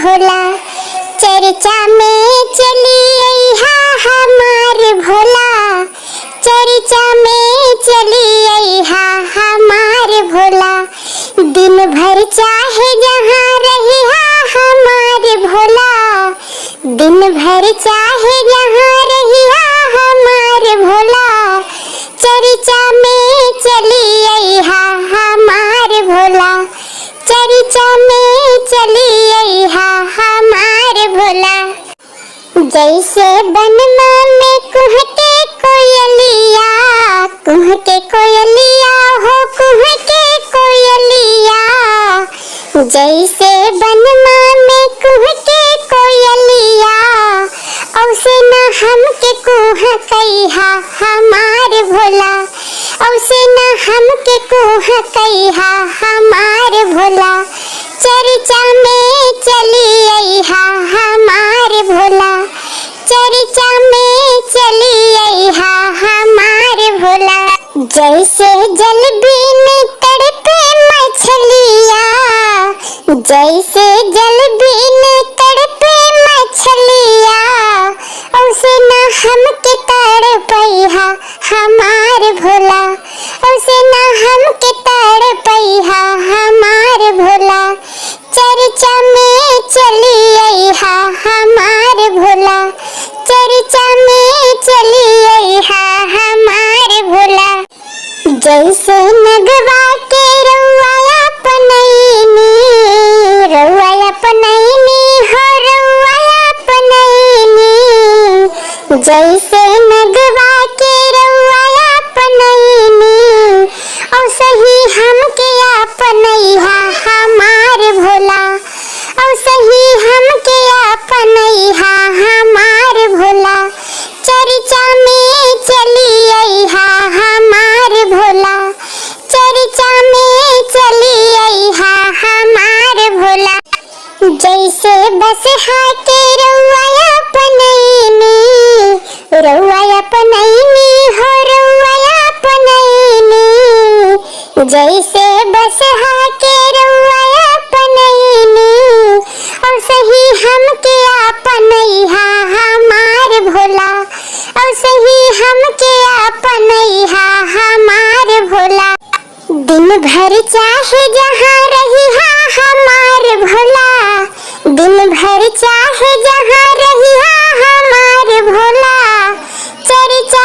भोला, चर्चा में चली अइहा हमार भोला, चर्चा में चली अइहा हमार भोला। दिन भर चाहे जहाँ रहिहा हमार भोला, दिन भर चाहे जहाँ रहिहा हमार भोला, चर्चा में चली अइहा हमार भोला, चर्चा में चली अइहा हमार भोला। जैसे बनमा में कुहके कोयलिया, कुहके कोयलिया हो कुहके कोयलिया, जैसे बनमा में कुहके कोयलिया, औसे न हमके कुहकइहा हमार भोला, औसे न हमके कुहकइहा हमार भोला, चर्चा में चली अइहा हमार भोला, चर्चा में चली अइहा हमार भोला। जैसे जल बिन तड़पे मछलिया, जैसे जल बिन तड़पे मछलिया, औसे न हमके तड़पइहा हमार भोला, औसे न हमके तड़पइहा हमार भोला, चर्चा में चली अइहा हमार भोला, चर्चा में चली अइहा हमार भोला। जैसे नगवा के रउआ अपनैनी, रउआ अपनैनी हो रउआ अपनैनी, जैसे नगवा के रउआ अपनैनी, औसे ही हमके अपनइहा हमार भोला, औसे ही हमके अपनइहा हमार भोला, चर्चा में चली अइहा हमार भोला, चर्चा में चली अइहा हमार भोला। जैसे बसहा के रउआ अपनैनी, रउआ अपनैनी हो रउआ अपनैनी, जैसे बसहा के रउआ अपनैनी, औसे ही हमके अपनइहा हमार भोला, औसे ही हमके अपनइहा हमार भोला। दिन भर चाहे जहाँ रहिहा हमार भोला, दिन भर चाहे जहाँ रहिहा हमार भोला, चर्चा